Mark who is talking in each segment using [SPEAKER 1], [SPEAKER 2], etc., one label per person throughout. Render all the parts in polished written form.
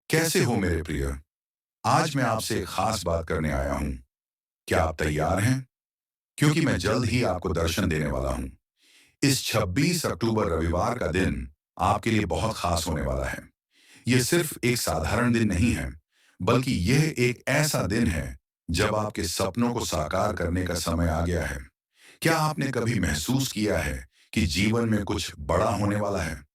[SPEAKER 1] कैसे हो मेरे प्रिय? आज मैं आपसे एक खास बात करने आया हूँ। क्या आप तैयार हैं? क्योंकि मैं जल्द ही आपको दर्शन देने वाला हूँ। इस 26 अक्टूबर रविवार का दिन आपके लिए बहुत खास होने वाला है। ये सिर्फ एक साधारण दिन नहीं है, बल्कि यह एक ऐसा दिन है जब आपके सपनों को साकार करने का समय आ गया है। क्या आपने कभी महसूस किया है कि जीवन में कुछ बड़ा होने वाला है?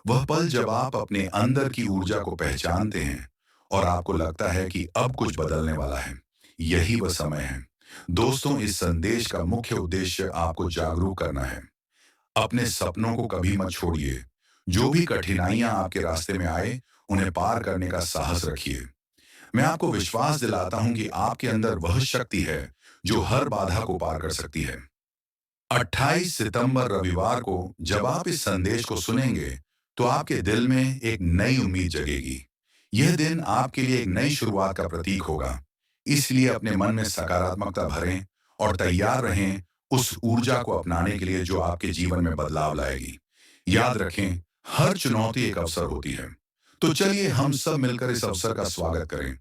[SPEAKER 1] वह पल जब आप अपने अंदर की ऊर्जा को पहचानते हैं और आपको लगता है कि अब कुछ बदलने वाला है। यही वह समय है। दोस्तों, इस संदेश का मुख्य उद्देश्य आपको जागरूक करना है। अपने सपनों को कभी मत छोड़िए। जो भी कठिनाइयां आपके रास्ते में आए, उन्हें पार करने का साहस रखिए। मैं आपको विश्वास दिलाता हूं कि आपके अंदर वह शक्ति है जो हर बाधा को पार कर सकती है। 28 सितंबर रविवार को जब आप इस संदेश को सुनेंगे, तो आपके दिल में एक नई उम्मीद जगेगी। यह दिन आपके लिए एक नई शुरुआत का प्रतीक होगा। इसलिए अपने मन में सकारात्मकता भरें और तैयार रहें उस ऊर्जा को अपनाने के लिए जो आपके जीवन में बदलाव लाएगी। याद रखें, हर चुनौती एक अवसर होती है। तो चलिए हम सब मिलकर इस अवसर का स्वागत करें।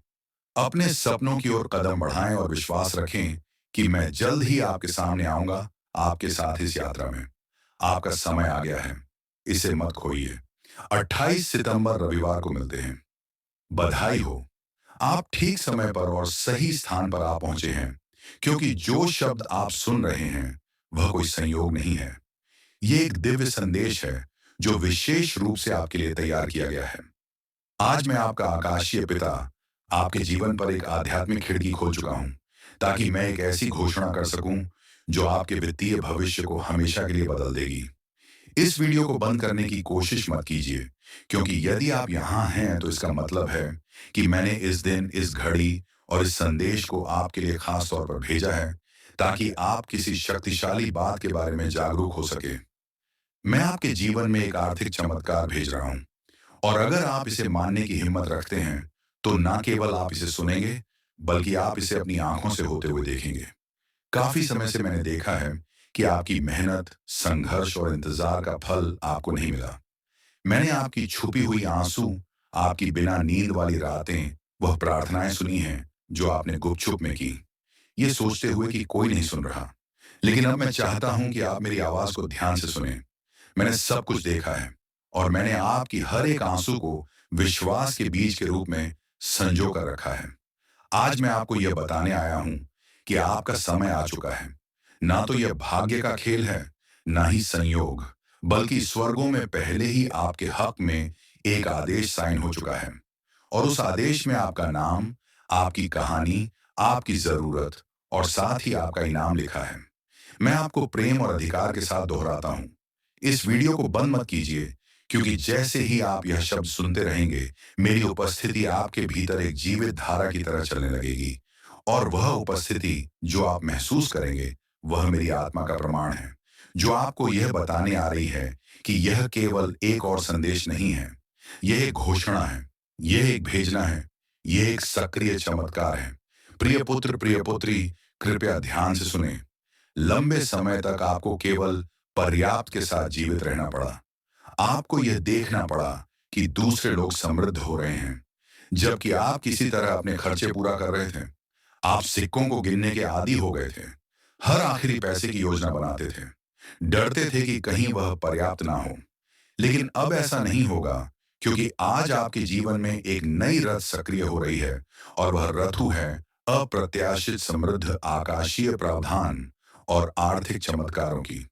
[SPEAKER 1] अपने सपनों की ओर कदम बढ़ाएं और विश्वास रखें कि मैं जल्द ही आपके सामने आऊंगा, आपके साथ इस यात्रा में। आपका समय आ गया है, इसे मत खोइए। 28 सितंबर रविवार को मिलते हैं। बधाई हो, आप ठीक समय पर और सही स्थान पर आ पहुंचे हैं, क्योंकि जो शब्द आप सुन रहे हैं वह कोई संयोग नहीं है। ये एक दिव्य संदेश है जो विशेष रूप से आपके लिए तैयार किया गया है। आज मैं आपका आकाशीय पिता आपके जीवन पर एक आध्यात्मिक खिड़की खोल चुका हूं, ताकि मैं एक ऐसी घोषणा कर सकूं जो आपके वित्तीय भविष्य को हमेशा के लिए बदल देगी। इस वीडियो को बंद करने की कोशिश मत कीजिए, क्योंकि यदि आप यहाँ हैं तो इसका मतलब है कि मैंने इस दिन, इस घड़ी और इस संदेश को आपके लिए खास तौर पर भेजा है, ताकि आप किसी शक्तिशाली बात के बारे में जागरूक हो सके। मैं आपके जीवन में एक आर्थिक चमत्कार भेज रहा हूँ, और अगर आप इसे मानने की हिम्मत रखते हैं, तो ना केवल आप इसे सुनेंगे, बल्कि आप इसे अपनी आंखों से होते हुए देखेंगे। काफी समय से मैंने देखा है कि आपकी मेहनत, संघर्ष और इंतजार का फल आपको नहीं मिला। मैंने आपकी छुपी हुई आंसू, आपकी बिना नींद वाली रातें, वह प्रार्थनाएं सुनी हैं जो आपने गुपचुप में की, ये सोचते हुए कि कोई नहीं सुन रहा। लेकिन अब मैं चाहता हूं कि आप मेरी आवाज को ध्यान से सुनें। मैंने सब कुछ देखा है, और मैंने आपकी हर एक आंसू को विश्वास के बीज के रूप में संजो कर रखा है। आज मैं आपको यह बताने आया हूं कि आपका समय आ चुका है। ना तो यह भाग्य का खेल है, ना ही संयोग, बल्कि स्वर्गों में पहले ही आपके हक में एक आदेश साइन हो चुका है। और उस आदेश में आपका नाम, आपकी कहानी, आपकी जरूरत और साथ ही आपका इनाम लिखा है। मैं आपको प्रेम और अधिकार के साथ दोहराता हूं, इस वीडियो को बंद मत कीजिए, क्योंकि जैसे ही आप यह शब्द सुनते रहेंगे, मेरी उपस्थिति आपके भीतर एक जीवित धारा की तरह चलने लगेगी। और वह उपस्थिति जो आप महसूस करेंगे, वह मेरी आत्मा का प्रमाण है, जो आपको यह बताने आ रही है कि यह केवल एक और संदेश नहीं है। यह एक घोषणा है, यह एक भेजना है, यह एक सक्रिय चमत्कार है। प्रिय पुत्र, प्रिय पुत्री, कृपया ध्यान से सुने। लंबे समय तक आपको केवल पर्याप्त के साथ जीवित रहना पड़ा। आपको यह देखना पड़ा कि दूसरे लोग समृद्ध हो रहे हैं, जबकि आप किसी तरह अपने खर्चे पूरा कर रहे थे। आप सिक्कों को गिनने के आदी हो गए थे, हर आखिरी पैसे की योजना बनाते थे, डरते थे कि कहीं वह पर्याप्त ना हो। लेकिन अब ऐसा नहीं होगा, क्योंकि आज आपके जीवन में एक नई रथ सक्रिय हो रही है, और वह रथु है अप्रत्याशित समृद्ध आकाशीय प्रावधान और आर्थिक चमत्कारों की।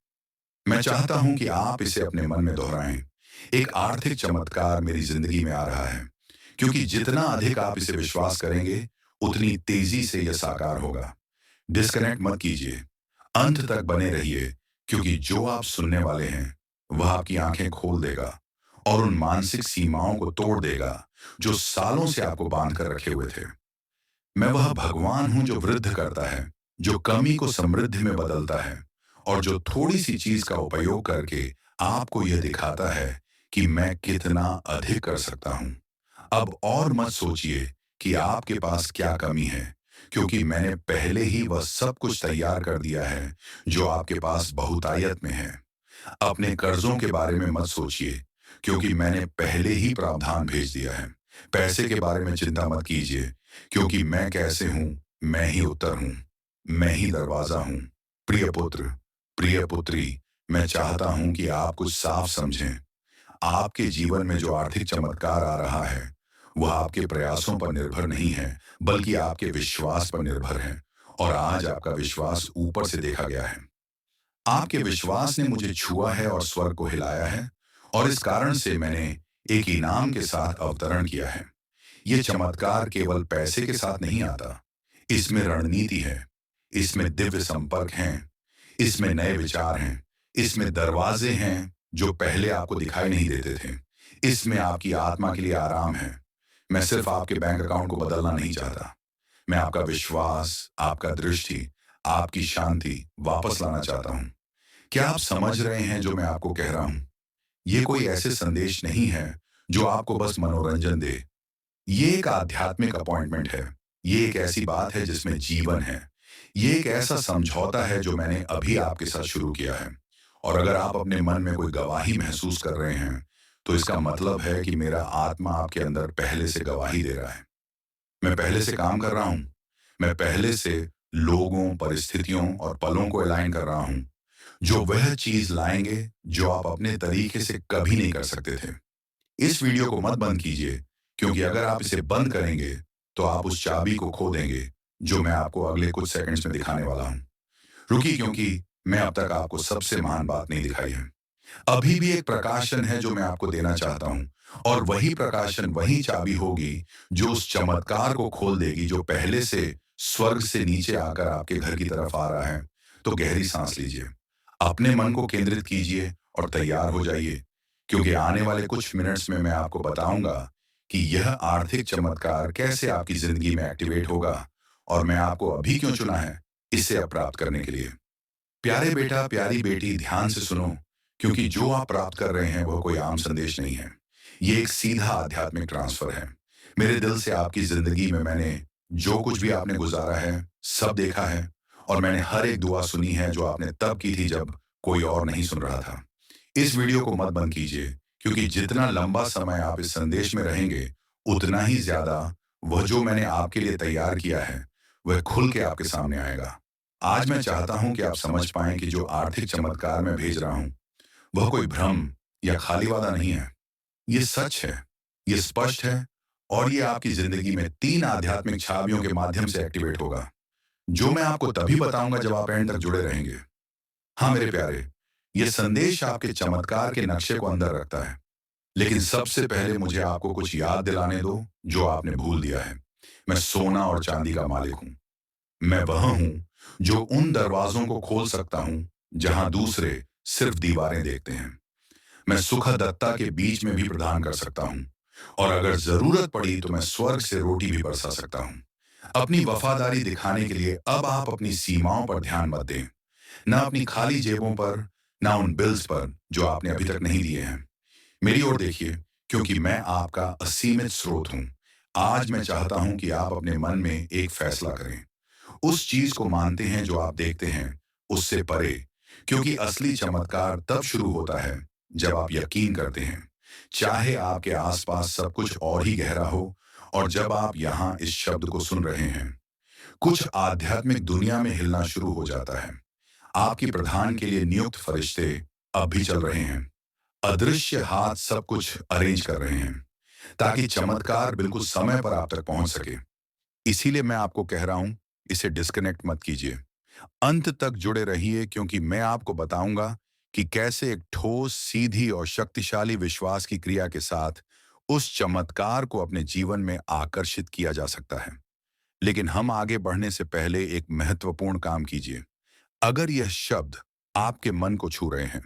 [SPEAKER 1] मैं चाहता हूं कि आप इसे अपने मन में दोहराएं। एक आर्थिक चमत्कार मेरी जिंदगी में आ रहा है, क्योंकि जितना अधिक आप इसे विश्वास करेंगे, उतनी तेजी से यह साकार होगा। डिस्कनेक्ट मत कीजिए, अंत तक बने रहिए, क्योंकि जो आप सुनने वाले हैं वह आपकी आंखें खोल देगा और उन मानसिक सीमाओं को तोड़ देगा जो सालों से आपको बांध कर रखे हुए थे। मैं वह भगवान हूं जो वृद्ध करता है, जो कमी को समृद्धि में बदलता है, और जो थोड़ी सी चीज का उपयोग करके आपको यह दिखाता है कि मैं कितना अधिक कर सकता हूं। अब और मत सोचिए कि आपके पास क्या कमी है, क्योंकि मैंने पहले ही वह सब कुछ तैयार कर दिया है जो आपके पास बहुतायत में है। अपने कर्जों के बारे में मत सोचिए, क्योंकि मैंने पहले ही प्रावधान भेज दिया है। पैसे के बारे में चिंता मत कीजिए, क्योंकि मैं कैसे हूं, मैं ही उत्तर हूं, मैं ही दरवाजा हूं। प्रिय पुत्र, प्रिय पुत्री, मैं चाहता हूं कि आप कुछ साफ समझें। आपके जीवन में जो आर्थिक चमत्कार आ रहा है, वह आपके प्रयासों पर निर्भर नहीं है, बल्कि आपके विश्वास पर निर्भर है। और आज आपका विश्वास ऊपर से देखा गया है। आपके विश्वास ने मुझे छुआ है और स्वर्ग को हिलाया है, और इस कारण से मैंने एक इनाम के साथ अवतरण किया है। ये चमत्कार केवल पैसे के साथ नहीं आता। इसमें रणनीति है, इसमें दिव्य संपर्क हैं, इसमें नए विचार हैं, इसमें दरवाजे हैं जो पहले आपको दिखाई नहीं देते थे। इसमें आपकी आत्मा के लिए आराम है। मैं सिर्फ आपके बैंक अकाउंट को बदलना नहीं चाहता। मैं आपका विश्वास, आपका दृष्टि, आपकी शांति वापस लाना चाहता हूँ। क्या आप समझ रहे हैं जो मैं आपको कह रहा हूँ? ये कोई ऐसे संदेश नहीं है जो आपको बस मनोरंजन दे। ये एक आध्यात्मिक अपॉइंटमेंट है। ये एक ऐसी बात है जिसमें जीवन है। ये एक ऐसा समझौता है जो मैंने अभी आपके साथ शुरू किया है। और अगर आप अपने मन में कोई गवाही महसूस कर रहे हैं, तो इसका मतलब है कि मेरा आत्मा आपके अंदर पहले से गवाही दे रहा है। मैं पहले से काम कर रहा हूँ। मैं पहले से लोगों, परिस्थितियों और पलों को अलाइन कर रहा हूँ, जो वह चीज लाएंगे जो आप अपने तरीके से कभी नहीं कर सकते थे। इस वीडियो को मत बंद कीजिए, क्योंकि अगर आप इसे बंद करेंगे, तो आप उस चाबी को खो देंगे जो मैं आपको अगले कुछ सेकंड्स में दिखाने वाला हूँ। रुकिए, क्योंकि मैं अब तक आपको सबसे महान बात नहीं दिखाई है। अभी भी एक प्रकाशन है जो मैं आपको देना चाहता हूँ, और वही प्रकाशन, वही चाबी होगी जो उस चमत्कार को खोल देगी जो पहले से स्वर्ग से नीचे आकर आपके घर की तरफ आ रहा है। तो गहरी सांस लीजिए, अपने मन को केंद्रित कीजिए और तैयार हो जाइए, क्योंकि आने वाले कुछ मिनट्स में मैं आपको बताऊंगा कि यह आर्थिक चमत्कार कैसे आपकी जिंदगी में एक्टिवेट होगा, और मैं आपको अभी क्यों चुना है इसे अब प्राप्त करने के लिए। प्यारे बेटा, प्यारी बेटी, ध्यान से सुनो, क्योंकि जो आप प्राप्त कर रहे हैं वह कोई आम संदेश नहीं है। ये एक सीधा आध्यात्मिक ट्रांसफर है। मेरे दिल से आपकी जिंदगी में मैंने जो कुछ भी आपने गुजारा है, सब देखा है, और मैंने हर एक दुआ सुनी है जो आपने तब की थी जब कोई और नहीं सुन रहा था। इस वीडियो को मत बंद कीजिए, क्योंकि जितना लंबा समय आप इस संदेश में रहेंगे, उतना ही ज्यादा वह जो मैंने आपके लिए तैयार किया है, वह खुल के आपके सामने आएगा। आज मैं चाहता हूं कि आप समझ पाएं कि जो आर्थिक चमत्कार मैं भेज रहा हूं, वह कोई भ्रम या खाली वादा नहीं है। ये सच है, ये स्पष्ट है, और ये आपकी जिंदगी में 3 आध्यात्मिक छावियों के माध्यम से एक्टिवेट होगा, जो मैं आपको तभी बताऊंगा जब आप एंड तक जुड़े रहेंगे। हाँ मेरे प्यारे, ये संदेश आपके चमत्कार के नक्शे को अंदर रखता है। लेकिन सबसे पहले मुझे आपको कुछ याद दिलाने दो जो आपने भूल दिया है। मैं सोना और चांदी का मालिक हूं। मैं वह हूं जो उन दरवाजों को खोल सकता हूं जहां दूसरे सिर्फ दीवारें देखते हैं। मैं सुखदत्ता के बीच में भी प्रदान कर सकता हूं, और अगर जरूरत पड़ी तो मैं स्वर्ग से रोटी भी बरसा सकता हूं। अपनी वफादारी दिखाने के लिए अब आप अपनी सीमाओं पर ध्यान मत दें, ना अपनी खाली जेबों पर, ना उन बिल्स पर जो आपने अभी तक नहीं दिए हैं। मेरी ओर देखिए, क्योंकि मैं आपका असीमित स्रोत हूं। आज मैं चाहता हूं कि आप अपने मन में एक फैसला करें। उस चीज को मानते हैं जो आप देखते हैं, उससे परे, क्योंकि असली चमत्कार तब शुरू होता है जब आप यकीन करते हैं, चाहे आपके आसपास सब कुछ और ही गहरा हो। और जब आप यहाँ इस शब्द को सुन रहे हैं, कुछ आध्यात्मिक दुनिया में हिलना शुरू हो जाता है। आपकी प्रधान के लिए नियुक्त फरिश्ते अब भी चल रहे हैं। अदृश्य हाथ सब कुछ अरेंज कर रहे हैं, ताकि चमत्कार बिल्कुल समय पर आप तक पहुंच सके। इसीलिए मैं आपको कह रहा हूं, इसे डिस्कनेक्ट मत कीजिए। अंत तक जुड़े रहिए, क्योंकि मैं आपको बताऊंगा कि कैसे एक ठोस, सीधी और शक्तिशाली विश्वास की क्रिया के साथ उस चमत्कार को अपने जीवन में आकर्षित किया जा सकता है। लेकिन हम आगे बढ़ने से पहले एक महत्वपूर्ण काम कीजिए। अगर यह शब्द आपके मन को छू रहे हैं,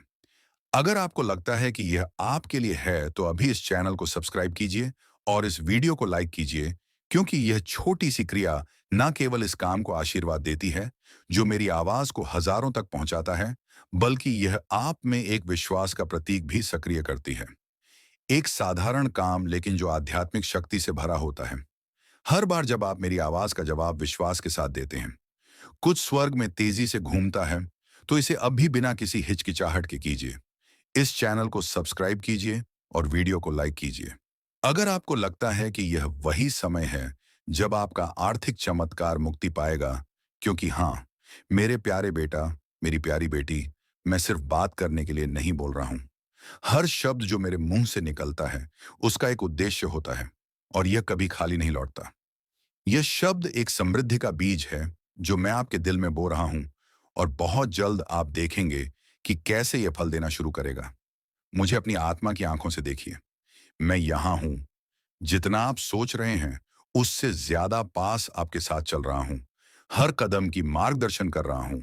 [SPEAKER 1] अगर आपको लगता है कि यह आपके लिए है, तो अभी इस चैनल को सब्सक्राइब कीजिए और इस वीडियो को लाइक कीजिए, क्योंकि यह छोटी सी क्रिया न केवल इस काम को आशीर्वाद देती है जो मेरी आवाज को हजारों तक पहुंचाता है, बल्कि यह आप में एक विश्वास का प्रतीक भी सक्रिय करती है। एक साधारण काम, लेकिन जो आध्यात्मिक शक्ति से भरा होता है। हर बार जब आप मेरी आवाज का जवाब विश्वास के साथ देते हैं, कुछ स्वर्ग में तेजी से घूमता है। तो इसे अब भी बिना किसी हिचकिचाहट के कीजिए। इस चैनल को सब्सक्राइब कीजिए और वीडियो को लाइक कीजिए। अगर आपको लगता है कि यह वही समय है जब आपका आर्थिक चमत्कार मुक्ति पाएगा, क्योंकि हाँ, मेरे प्यारे बेटा, मेरी प्यारी बेटी, मैं सिर्फ बात करने के लिए नहीं बोल रहा हूं। हर शब्द जो मेरे मुंह से निकलता है, उसका एक उद्देश्य होता है, और यह कभी खाली नहीं लौटता। यह शब्द एक समृद्धि का बीज है जो मैं आपके दिल में बो रहा हूं, और बहुत जल्द आप देखेंगे कि कैसे यह फल देना शुरू करेगा। मुझे अपनी आत्मा की आंखों से देखिए। मैं यहां हूं। जितना आप सोच रहे हैं, उससे ज्यादा पास आपके साथ चल रहा हूं। हर कदम की मार्गदर्शन कर रहा हूं।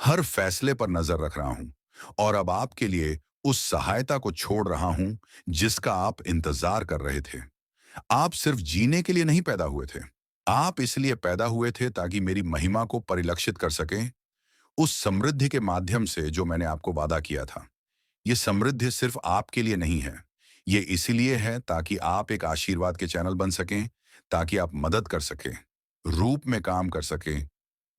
[SPEAKER 1] हर फैसले पर नजर रख रहा हूं। और अब आपके लिए उस सहायता को छोड़ रहा हूं जिसका आप इंतजार कर रहे थे। आप सिर्फ जीने के लिए नहीं पैदा हुए थे। आप इसलिए पैदा हुए थे ताकि मेरी महिमा को परिलक्षित कर सकें, उस समृद्धि के माध्यम से जो मैंने आपको वादा किया था। ये समृद्धि सिर्फ आपके लिए नहीं है। ये इसीलिए है ताकि आप एक आशीर्वाद के चैनल बन सकें, ताकि आप मदद कर सकें, रूप में काम कर सकें,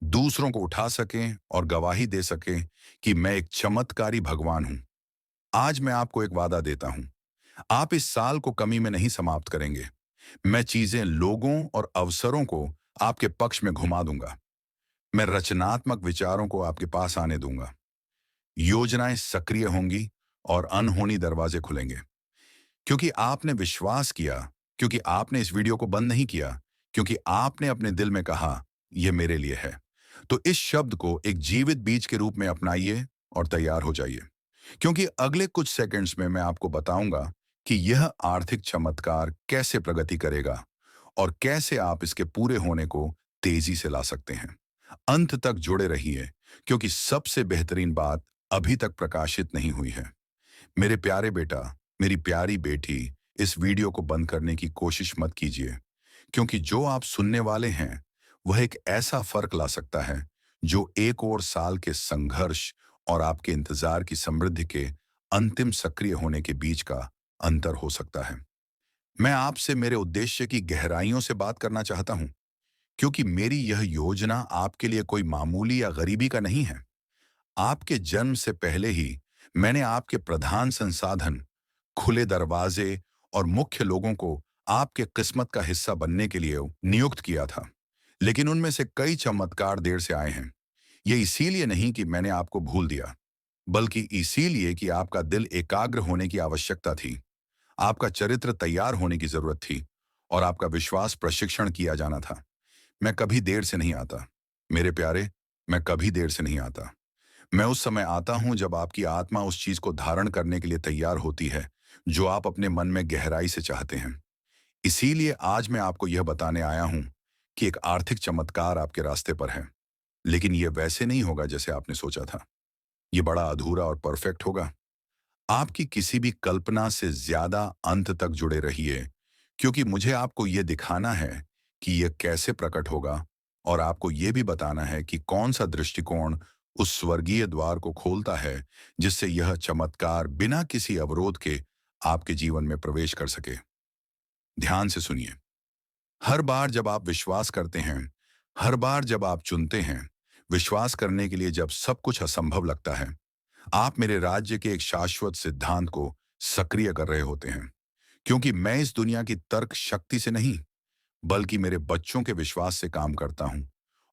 [SPEAKER 1] दूसरों को उठा सकें और गवाही दे सकें कि मैं एक चमत्कारी भगवान हूं। आज मैं आपको एक वादा देता हूं। आप इस साल को कमी में नहीं समाप्त करेंगे। मैं चीजें, लोगों और अवसरों को आपके पक्ष में घुमा दूंगा। मैं रचनात्मक विचारों को आपके पास आने दूंगा। योजनाएं सक्रिय होंगी और अनहोनी दरवाजे खुलेंगे। क्योंकि आपने विश्वास किया, क्योंकि आपने इस वीडियो को बंद नहीं किया, क्योंकि आपने अपने दिल में कहा, यह मेरे लिए है। तो इस शब्द को एक जीवित बीज के रूप में अपनाइए और तैयार हो जाइए। क्योंकि अगले कुछ सेकंड्स में मैं आपको बताऊंगा कि यह आर्थिक चमत्कार कैसे प्रगति करेगा और कैसे आप इसके पूरे होने को तेजी से ला सकते हैं। अंत तक जुड़े रहिए, क्योंकि सबसे बेहतरीन बात अभी तक प्रकाशित नहीं हुई है। मेरे प्यारे बेटा, मेरी प्यारी बेटी, इस वीडियो को बंद करने की कोशिश मत कीजिए, क्योंकि जो आप सुनने वाले हैं वह एक ऐसा फर्क ला सकता है जो एक और साल के संघर्ष और आपके इंतजार की समृद्धि के अंतिम सक्रिय होने के बीच का अंतर हो सकता है। मैं आपसे मेरे उद्देश्य की गहराइयों से बात करना चाहता हूं, क्योंकि मेरी यह योजना आपके लिए कोई मामूली या गरीबी का नहीं है। आपके जन्म से पहले ही मैंने आपके प्रधान संसाधन, खुले दरवाजे और मुख्य लोगों को आपके किस्मत का हिस्सा बनने के लिए नियुक्त किया था। लेकिन उनमें से कई चमत्कार देर से आए हैं। ये इसीलिए नहीं कि मैंने आपको भूल दिया, बल्कि इसीलिए कि आपका दिल एकाग्र होने की आवश्यकता थी। आपका चरित्र तैयार होने की जरूरत थी और आपका विश्वास प्रशिक्षण किया जाना था। मैं कभी देर से नहीं आता, मेरे प्यारे। मैं कभी देर से नहीं आता। मैं उस समय आता हूं जब आपकी आत्मा उस चीज को धारण करने के लिए तैयार होती है जो आप अपने मन में गहराई से चाहते हैं। इसीलिए आज मैं आपको यह बताने आया हूं कि एक आर्थिक चमत्कार आपके रास्ते पर है। लेकिन यह वैसे नहीं होगा जैसे आपने सोचा था। यह बड़ा अधूरा और परफेक्ट होगा। आपकी किसी भी कल्पना से ज्यादा अंत तक जुड़े रहिए, क्योंकि मुझे आपको यह दिखाना है कि यह कैसे प्रकट होगा, और आपको यह भी बताना है कि कौन सा दृष्टिकोण उस स्वर्गीय द्वार को खोलता है जिससे यह चमत्कार बिना किसी अवरोध के आपके जीवन में प्रवेश कर सके। ध्यान से सुनिए। हर बार जब आप विश्वास करते हैं, हर बार जब आप चुनते हैं विश्वास करने के लिए, जब सब कुछ असंभव लगता है, आप मेरे राज्य के एक शाश्वत सिद्धांत को सक्रिय कर रहे होते हैं। क्योंकि मैं इस दुनिया की तर्क शक्ति से नहीं, बल्कि मेरे बच्चों के विश्वास से काम करता हूं।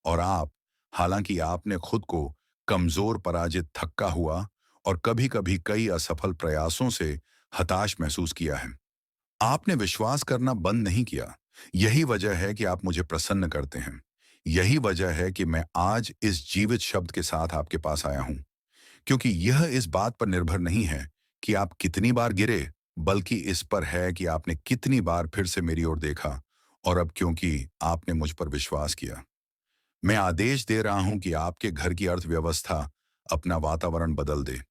[SPEAKER 1] और आप, हालांकि आपने खुद को कमजोर, पराजित, थक्का हुआ और कभी-कभी कई असफल प्रयासों से हताश महसूस किया है, आपने विश्वास करना बंद नहीं किया। यही वजह है कि आप मुझे प्रसन्न करते हैं। यही वजह है कि मैं आज इस जीवित शब्द के साथ आपके पास आया हूं, क्योंकि यह इस बात पर निर्भर नहीं है कि आप कितनी बार गिरे, बल्कि इस पर है कि आपने कितनी बार फिर से मेरी ओर देखा, और अब क्योंकि आपने मुझ पर विश्वास किया। मैं आदेश दे रहा हूं कि आपके घर की अर्थव्यवस्था अपना वातावरण बदल दे।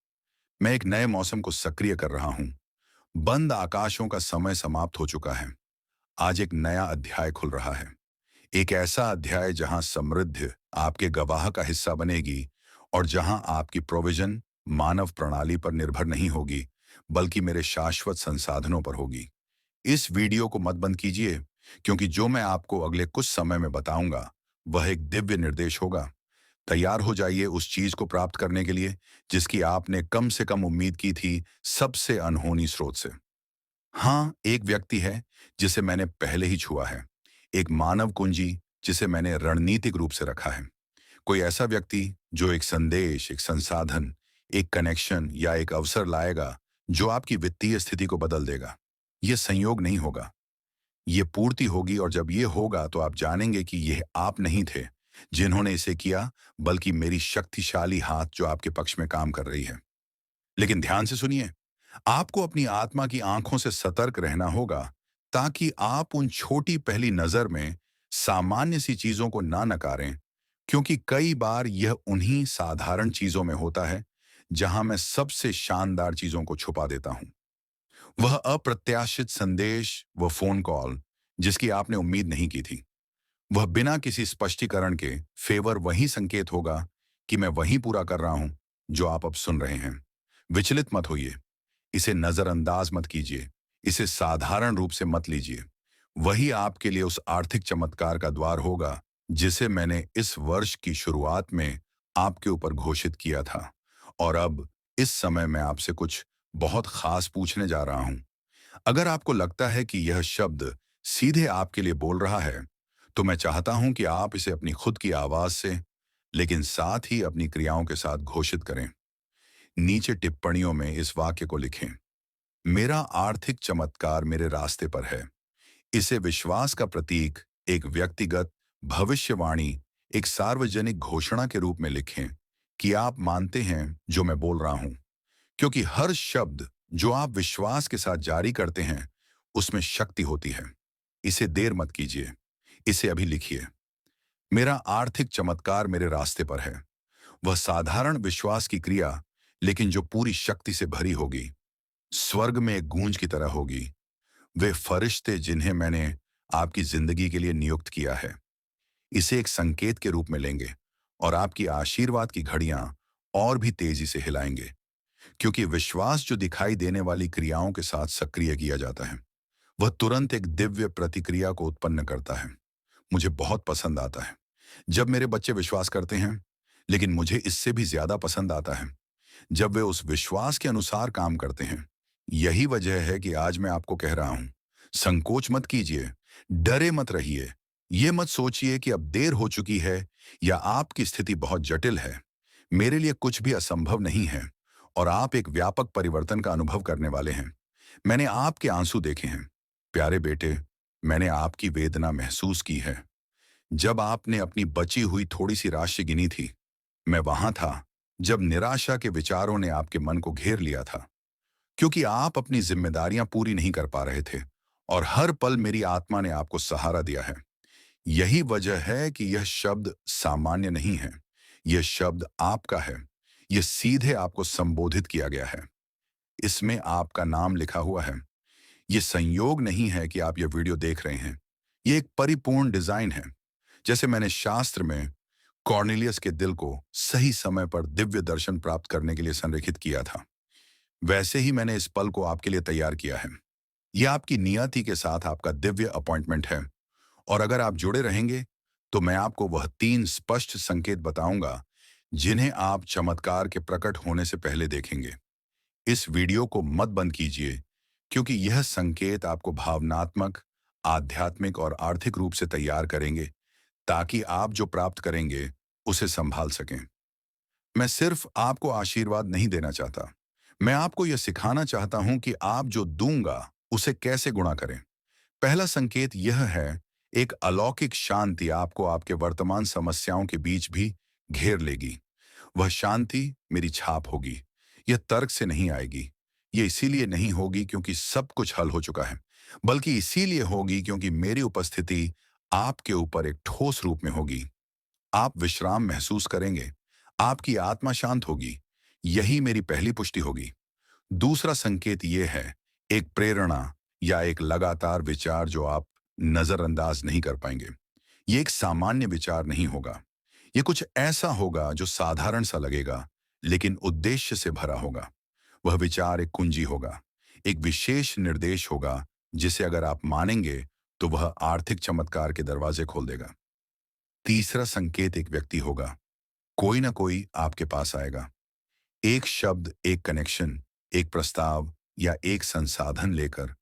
[SPEAKER 1] मैं एक नए मौसम को सक्रिय कर रहा हूं। बंद आकाशों का समय समाप्त हो चुका है। आज एक नया अध्याय खुल रहा है। एक ऐसा अध्याय जहां समृद्धि आपके गवाह का हिस्सा बनेगी, और जहां आपकी प्रोविजन मानव प्रणाली पर निर्भर नहीं होगी, बल्कि मेरे शाश्वत संसाधनों पर होगी। इस वीडियो को मत बंद कीजिए, क्योंकि जो मैं आपको अगले कुछ समय में बताऊंगा वह एक दिव्य निर्देश होगा। तैयार हो जाइए उस चीज को प्राप्त करने के लिए जिसकी आपने कम से कम उम्मीद की थी, सबसे अनहोनी स्रोत से। हाँ, एक व्यक्ति है जिसे मैंने पहले ही छुआ है। एक मानव कुंजी जिसे मैंने रणनीतिक रूप से रखा है। कोई ऐसा व्यक्ति जो एक संदेश, एक संसाधन, एक कनेक्शन या एक अवसर लाएगा जो आपकी वित्तीय स्थिति को बदल देगा। ये संयोग नहीं होगा, ये पूर्ति होगी, और जब ये होगा तो आप जानेंगे कि यह आप नहीं थे जिन्होंने इसे किया, बल्कि मेरी शक्तिशाली हाथ जो आपके पक्ष में काम कर रही है। लेकिन ध्यान से सुनिए, आपको अपनी आत्मा की आंखों से सतर्क रहना होगा ताकि आप उन छोटी पहली नजर में सामान्य सी चीजों को ना नकारें, क्योंकि कई बार यह उन्हीं साधारण चीजों में होता है जहां मैं सबसे शानदार चीजों को छुपा देता हूं। वह अप्रत्याशित संदेश, वह फोन कॉल जिसकी आपने उम्मीद नहीं की थी, वह बिना किसी स्पष्टीकरण के फेवर वही संकेत होगा कि मैं वही पूरा कर रहा हूं जो आप अब सुन रहे हैं। विचलित मत होइए, इसे नजरअंदाज मत कीजिए, इसे साधारण रूप से मत लीजिए। वही आपके लिए उस आर्थिक चमत्कार का द्वार होगा जिसे मैंने इस वर्ष की शुरुआत में आपके ऊपर घोषित किया था। और अब इस समय मैं आपसे कुछ बहुत खास पूछने जा रहा हूं। अगर आपको लगता है कि यह शब्द सीधे आपके लिए बोल रहा है, तो मैं चाहता हूं कि आप इसे अपनी खुद की आवाज से, लेकिन साथ ही अपनी क्रियाओं के साथ घोषित करें। नीचे टिप्पणियों में इस वाक्य को लिखें: मेरा आर्थिक चमत्कार मेरे रास्ते पर है। इसे विश्वास का प्रतीक, एक व्यक्तिगत भविष्यवाणी, एक सार्वजनिक घोषणा के रूप में लिखें कि आप मानते हैं जो मैं बोल रहा हूं, क्योंकि हर शब्द जो आप विश्वास के साथ जारी करते हैं उसमें शक्ति होती है। इसे देर मत कीजिए, इसे अभी लिखिए। मेरा आर्थिक चमत्कार मेरे रास्ते पर है। वह साधारण विश्वास की क्रिया, लेकिन जो पूरी शक्ति से भरी होगी, स्वर्ग में एक गूंज की तरह होगी। वे फरिश्ते जिन्हें मैंने आपकी जिंदगी के लिए नियुक्त किया है, इसे एक संकेत के रूप में लेंगे और आपकी आशीर्वाद की घड़ियां और भी तेजी से हिलाएंगे, क्योंकि विश्वास जो दिखाई देने वाली क्रियाओं के साथ सक्रिय किया जाता है, वह तुरंत एक दिव्य प्रतिक्रिया को उत्पन्न करता है। मुझे बहुत पसंद आता है जब मेरे बच्चे विश्वास करते हैं, लेकिन मुझे इससे भी ज्यादा पसंद आता है जब वे उस विश्वास के अनुसार काम करते हैं। यही वजह है कि आज मैं आपको कह रहा हूं, संकोच मत कीजिए, डरे मत रहिए। ये मत सोचिए कि अब देर हो चुकी है या आपकी स्थिति बहुत जटिल है। मेरे लिए कुछ भी असंभव नहीं है, और आप एक व्यापक परिवर्तन का अनुभव करने वाले हैं। मैंने आपके आंसू देखे हैं, प्यारे बेटे। मैंने आपकी वेदना महसूस की है। जब आपने अपनी बची हुई थोड़ी सी राशि गिनी थी, मैं वहां था जब निराशा के विचारों ने आपके मन को घेर लिया था, क्योंकि आप अपनी जिम्मेदारियां पूरी नहीं कर पा रहे थे, और हर पल मेरी आत्मा ने आपको सहारा दिया है। यही वजह है कि यह शब्द सामान्य नहीं है। यह शब्द आपका है। यह सीधे आपको संबोधित किया गया है। इसमें आपका नाम लिखा हुआ है। यह संयोग नहीं है कि आप यह वीडियो देख रहे हैं। यह एक परिपूर्ण डिजाइन है। जैसे मैंने शास्त्र में कॉर्नेलियस के दिल को सही समय पर दिव्य दर्शन प्राप्त करने के लिए संरेखित किया था, वैसे ही मैंने इस पल को आपके लिए तैयार किया है। यह आपकी नियति के साथ आपका दिव्य अपॉइंटमेंट है। और अगर आप जुड़े रहेंगे तो मैं आपको वह 3 स्पष्ट संकेत बताऊंगा जिन्हें आप चमत्कार के प्रकट होने से पहले देखेंगे। इस वीडियो को मत बंद कीजिए, क्योंकि यह संकेत आपको भावनात्मक, आध्यात्मिक और आर्थिक रूप से तैयार करेंगे, ताकि आप जो प्राप्त करेंगे उसे संभाल सकें। मैं सिर्फ आपको आशीर्वाद नहीं देना चाहता, मैं आपको यह सिखाना चाहता हूं कि आप जो दूंगा उसे कैसे गुणा करें। पहला संकेत यह है, एक अलौकिक शांति आपको आपके वर्तमान समस्याओं के बीच भी घेर लेगी। वह शांति मेरी छाप होगी। यह तर्क से नहीं आएगी। यह इसीलिए नहीं होगी क्योंकि सब कुछ हल हो चुका है, बल्कि इसीलिए होगी क्योंकि मेरी उपस्थिति आपके ऊपर एक ठोस रूप में होगी। आप विश्राम महसूस करेंगे, आपकी आत्मा शांत होगी। यही मेरी पहली पुष्टि होगी। दूसरा संकेत यह है, एक प्रेरणा या एक लगातार विचार जो आप नजरअंदाज नहीं कर पाएंगे। ये एक सामान्य विचार नहीं होगा। ये कुछ ऐसा होगा जो साधारण सा लगेगा, लेकिन उद्देश्य से भरा होगा। वह विचार एक कुंजी होगा, एक विशेष निर्देश होगा जिसे अगर आप मानेंगे तो वह आर्थिक चमत्कार के दरवाजे खोल देगा। तीसरा संकेत एक व्यक्ति होगा। कोई ना कोई आपके पास आएगा, एक शब्द, एक कनेक्शन, एक प्रस्ताव या एक संसाधन लेकर।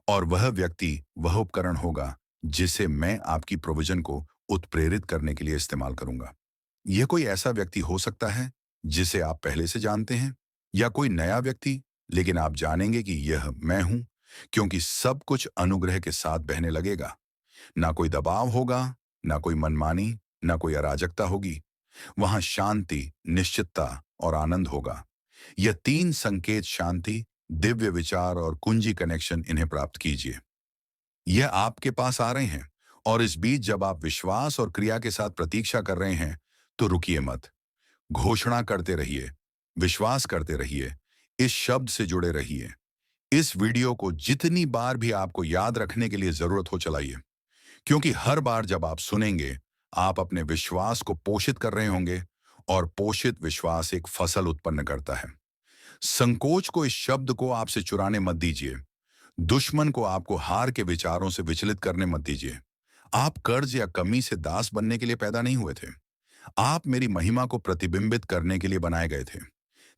[SPEAKER 1] और वह व्यक्ति वह उपकरण होगा जिसे मैं आपकी प्रोविजन को उत्प्रेरित करने के लिए इस्तेमाल करूंगा। यह कोई ऐसा व्यक्ति हो सकता है जिसे आप पहले से जानते हैं, या कोई नया व्यक्ति, लेकिन आप जानेंगे कि यह मैं हूं, क्योंकि सब कुछ अनुग्रह के साथ बहने लगेगा। ना कोई दबाव होगा, ना कोई मनमानी, ना कोई अराजकता होगी। वहां शांति, निश्चितता और आनंद होगा। यह तीन संकेत, शांति, दिव्य विचार और कुंजी कनेक्शन, इन्हें प्राप्त कीजिए। यह आपके पास आ रहे हैं, और इस बीच जब आप विश्वास और क्रिया के साथ प्रतीक्षा कर रहे हैं, तो रुकिए मत। घोषणा करते रहिए, विश्वास करते रहिए, इस शब्द से जुड़े रहिए। इस वीडियो को जितनी बार भी आपको याद रखने के लिए जरूरत हो चलाइए, क्योंकि हर बार जब आप सुनेंगे, आप अपने विश्वास को पोषित कर रहे होंगे, और पोषित विश्वास एक फसल उत्पन्न करता है। संकोच को, इस शब्द को आपसे चुराने मत दीजिए। दुश्मन को आपको हार के विचारों से विचलित करने मत दीजिए। आप कर्ज या कमी से दास बनने के लिए पैदा नहीं हुए थे। आप मेरी महिमा को प्रतिबिंबित करने के लिए बनाए गए थे,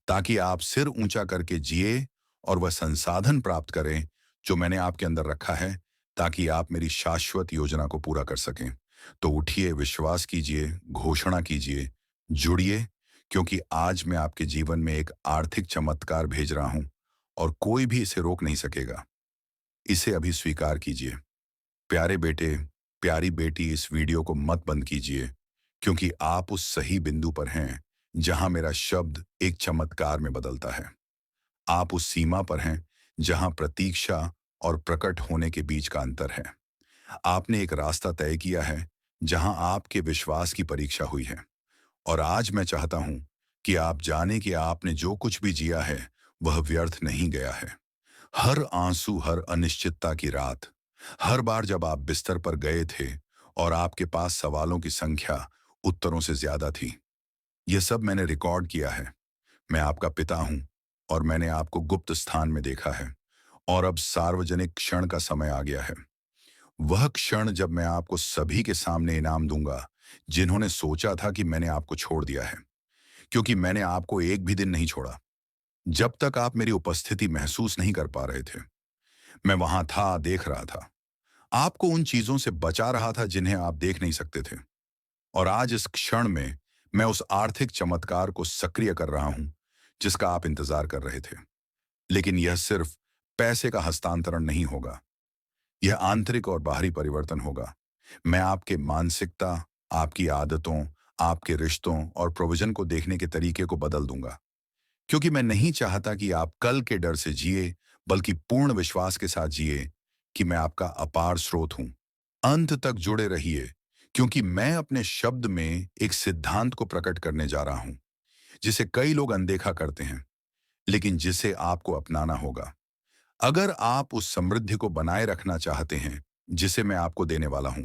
[SPEAKER 1] ताकि आप सिर ऊंचा करके जिए और वह संसाधन प्राप्त करें जो मैंने आपके अंदर रखा है, ताकि आप मेरी शाश्वत योजना को पूरा कर सकें। तो उठिए, विश्वास कीजिए, घोषणा कीजिए, जुड़िए, क्योंकि आज मैं आपके जीवन में एक आर्थिक चमत्कार भेज रहा हूं, और कोई भी इसे रोक नहीं सकेगा। इसे अभी स्वीकार कीजिए। प्यारे बेटे, प्यारी बेटी, इस वीडियो को मत बंद कीजिए, क्योंकि आप उस सही बिंदु पर हैं जहां मेरा शब्द एक चमत्कार में बदलता है। आप उस सीमा पर हैं जहां प्रतीक्षा और प्रकट होने के बीच का अंतर है। आपने एक रास्ता तय किया है जहां आपके विश्वास की परीक्षा हुई है, और आज मैं चाहता हूं कि आप जाने कि आपने जो कुछ भी जिया है वह व्यर्थ नहीं गया है। हर आंसू, हर अनिश्चितता की रात, हर बार जब आप बिस्तर पर गए थे और आपके पास सवालों की संख्या उत्तरों से ज्यादा थी, यह सब मैंने रिकॉर्ड किया है। मैं आपका पिता हूं, और मैंने आपको गुप्त स्थान में देखा है, और अब सार्वजनिक क्षण का समय आ गया है। वह क्षण जब मैं आपको सभी के सामने इनाम दूंगा जिन्होंने सोचा था कि मैंने आपको छोड़ दिया है, क्योंकि मैंने आपको एक भी दिन नहीं छोड़ा। जब तक आप मेरी उपस्थिति महसूस नहीं कर पा रहे थे, मैं वहां था, देख रहा था। आपको उन चीजों से बचा रहा था जिन्हें आप देख नहीं सकते थे। और आज इस क्षण में मैं उस आर्थिक चमत्कार को सक्रिय कर रहा हूं जिसका आप इंतजार कर रहे थे। लेकिन यह सिर्फ पैसे का हस्तांतरण नहीं होगा, यह आंतरिक और बाहरी परिवर्तन होगा। मैं आपके मानसिकता, आपकी आदतों, आपके रिश्तों और प्रोविजन को देखने के तरीके को बदल दूंगा, क्योंकि मैं नहीं चाहता कि आप कल के डर से जिए, बल्कि पूर्ण विश्वास के साथ जिए कि मैं आपका अपार स्रोत हूं। अंत तक जुड़े रहिए, क्योंकि मैं अपने शब्द में एक सिद्धांत को प्रकट करने जा रहा हूं जिसे कई लोग अनदेखा करते हैं, लेकिन जिसे आपको अपनाना होगा। अगर आप उस समृद्धि को बनाए रखना चाहते हैं जिसे मैं आपको देने वाला हूं,